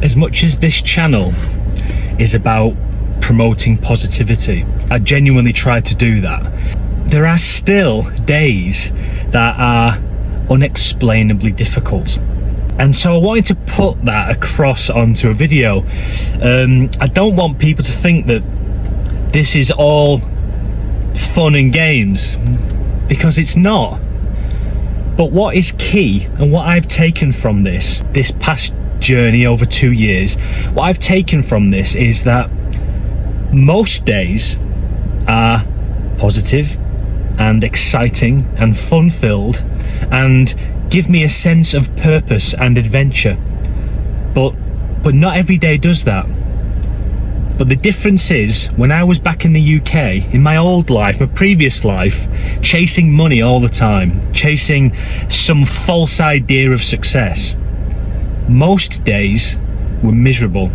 As much as this channel is about promoting positivity, I genuinely try to do that. There are still days that are unexplainably difficult. And so I wanted to put that across onto a video. I don't want people to think that this is all fun and games, because it's not. But what is key, and what I've taken from this past journey over 2 years, what I've taken from this is that most days are positive and exciting and fun-filled and give me a sense of purpose and adventure. But not every day does that. But the difference is, when I was back in the UK, in my old life, my previous life, chasing money all the time, chasing some false idea of success, most days were miserable.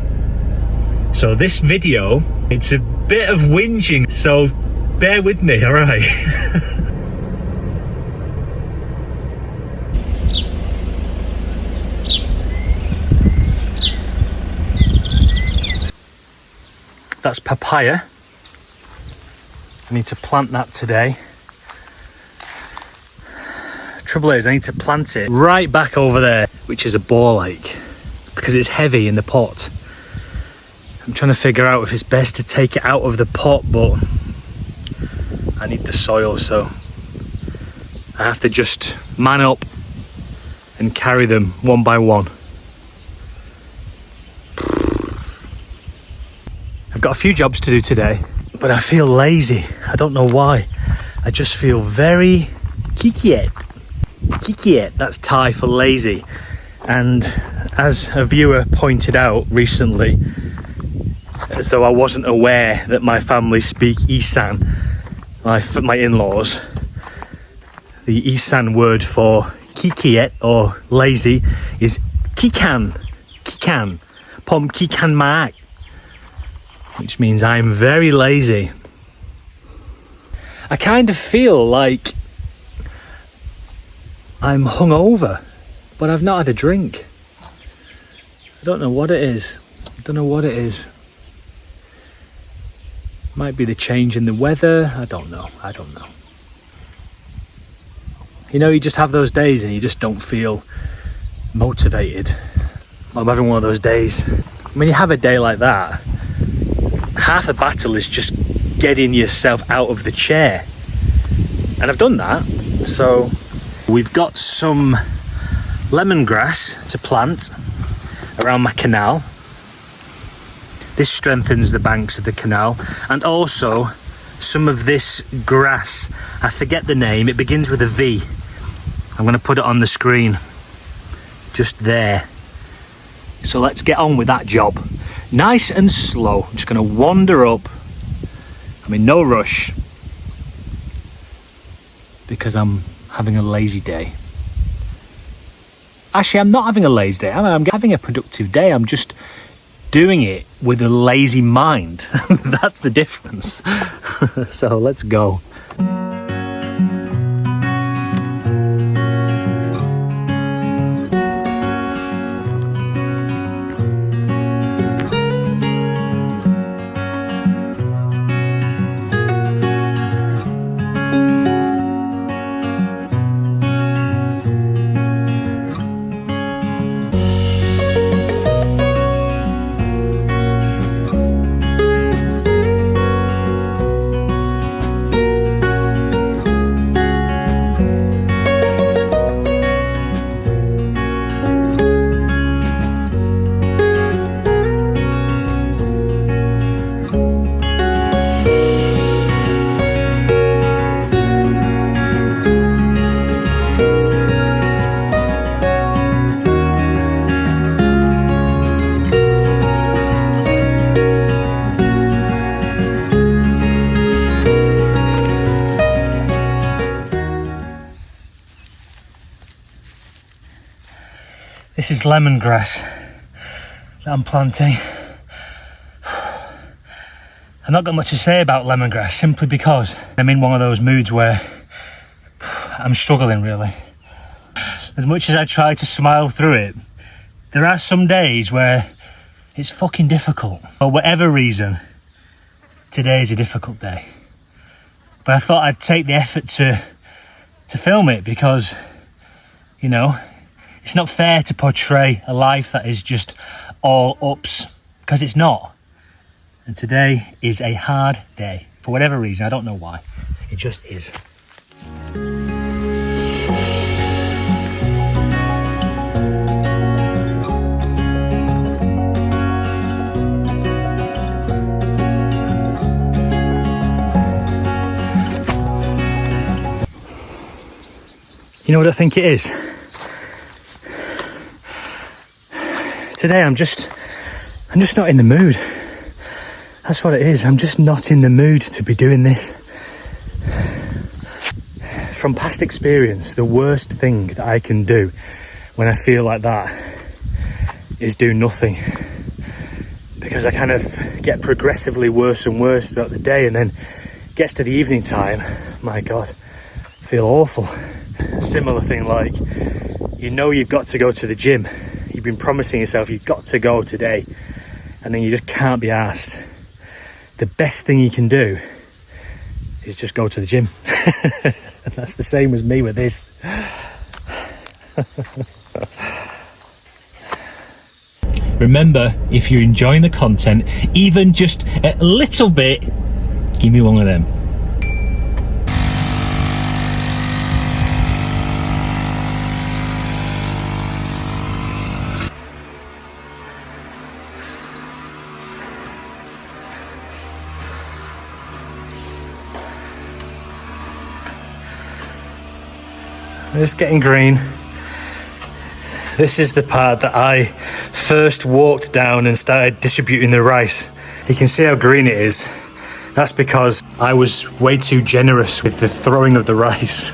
So this video, it's a bit of whinging, so bear with me, all right? That's papaya. I need to plant that today. Trouble is, I need to plant it right back over there, which is a bore lake, because it's heavy in the pot. I'm trying to figure out if it's best to take it out of the pot, but I need the soil, so I have to just man up and carry them one by one. I've got a few jobs to do today, but I feel lazy. I don't know why. I just feel very kikiet. Kikiet, that's Thai for lazy. And as a viewer pointed out recently, as though I wasn't aware that my family speak Isan, my in-laws, the Isan word for kikiet or lazy is kikan. Kikan. Pom kikan maak. Which means I'm very lazy. I kind of feel like I'm hungover, but I've not had a drink. I don't know what it is. I don't know what it is. Might be the change in the weather. I don't know. You know, you just have those days and you just don't feel motivated. I'm having one of those days. When you have a day like that, half the battle is just getting yourself out of the chair. And I've done that. So we've got some lemongrass to plant around my canal. This strengthens the banks of the canal. And also some of this grass. I forget the name. It begins with a V. I'm going to put it on the screen. Just there. So let's get on with that job. Nice and slow. I'm just going to wander up. I'm in no rush, because I'm having a lazy day. Actually, I'm not having a lazy day. I'm having a productive day. I'm just doing it with a lazy mind. That's the difference. So let's go. This is lemongrass that I'm planting. I've not got much to say about lemongrass, simply because I'm in one of those moods where I'm struggling, really. As much as I try to smile through it, there are some days where It's fucking difficult. For whatever reason, today is a difficult day. But I thought I'd take the effort to film it because, you know, it's not fair to portray a life that is just all ups, because it's not. And today is a hard day. For whatever reason, I don't know why. It just is. You know what I think it is? Today I'm just not in the mood. That's what it is. I'm just not in the mood to be doing this. From past experience, the worst thing that I can do when I feel like that is do nothing. Because I kind of get progressively worse and worse throughout the day, and then gets to the evening time, my God, I feel awful. A similar thing, like, you know you've got to go to the gym. You've been promising yourself you've got to go today, and then you just can't be asked. The best thing you can do is just go to the gym. And that's the same as me with this. Remember, if you're enjoying the content, even just a little bit, give me one of them. It's getting green. This is the part that I first walked down and started distributing the rice. You can see how green it is. That's because I was way too generous with the throwing of the rice.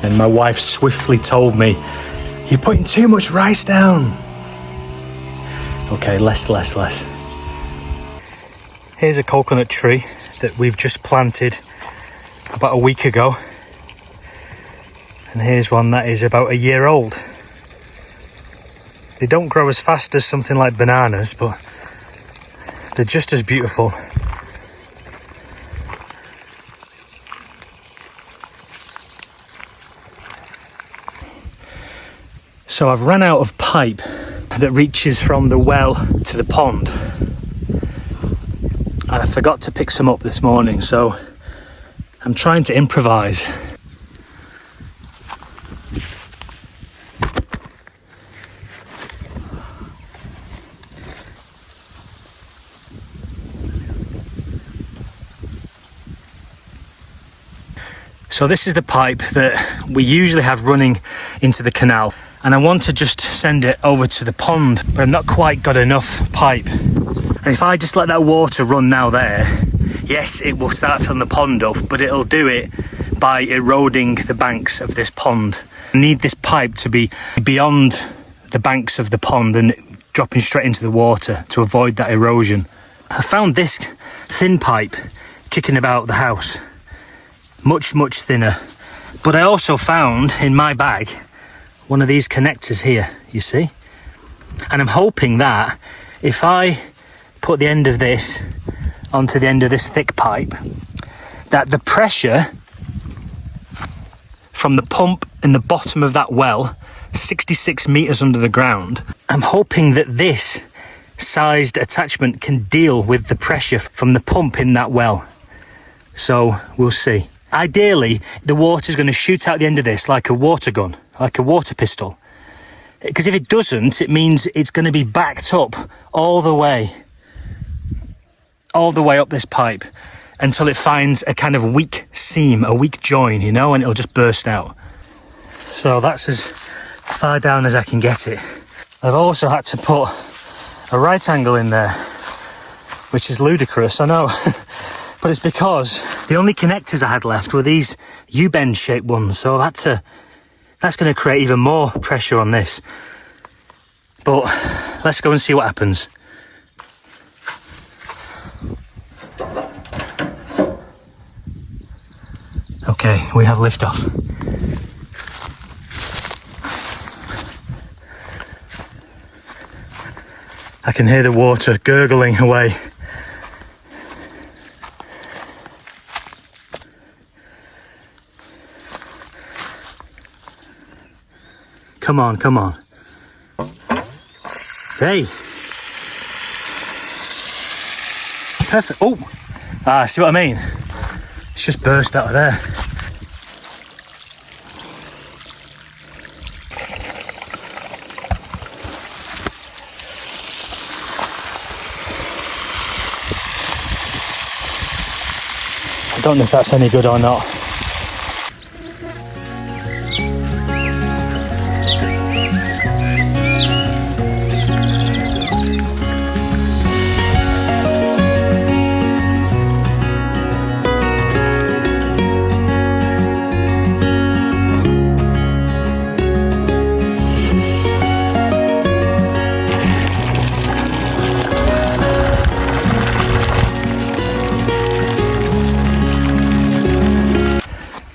And my wife swiftly told me, "You're putting too much rice down." Okay, less. Here's a coconut tree that we've just planted about a week ago. And here's one that is about a year old. They don't grow as fast as something like bananas, but they're just as beautiful. So I've run out of pipe that reaches from the well to the pond. And I forgot to pick some up this morning, so I'm trying to improvise. So this is the pipe that we usually have running into the canal, and I want to just send it over to the pond, but I've not quite got enough pipe. And if I just let that water run now there, yes, it will start filling the pond up, but it'll do it by eroding the banks of this pond. I need this pipe to be beyond the banks of the pond and dropping straight into the water to avoid that erosion. I found this thin pipe kicking about the house. Much thinner. But I also found in my bag one of these connectors here, you see? And I'm hoping that if I put the end of this onto the end of this thick pipe, that the pressure from the pump in the bottom of that well, 66 meters under the ground, I'm hoping that this sized attachment can deal with the pressure from the pump in that well. So we'll see. Ideally, the water's going to shoot out the end of this like a water gun, like a water pistol. Because if it doesn't, it means it's going to be backed up all the way up this pipe until it finds a kind of weak seam, a weak join, you know, and it'll just burst out. So that's as far down as I can get it. I've also had to put a right angle in there, which is ludicrous, I know. But it's because the only connectors I had left were these U-bend shaped ones. So that's going to create even more pressure on this. But let's go and see what happens. Okay, we have liftoff. I can hear the water gurgling away. Come on, come on. Hey. Perfect. Oh, see what I mean? It's just burst out of there. I don't know if that's any good or not.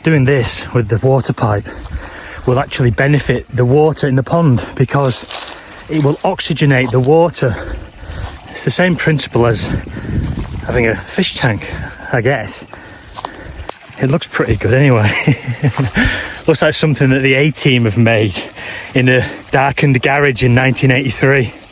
Doing this with the water pipe will actually benefit the water in the pond because it will oxygenate the water. It's the same principle as having a fish tank, I guess. It looks pretty good anyway. Looks like something that the A-Team have made in a darkened garage in 1983.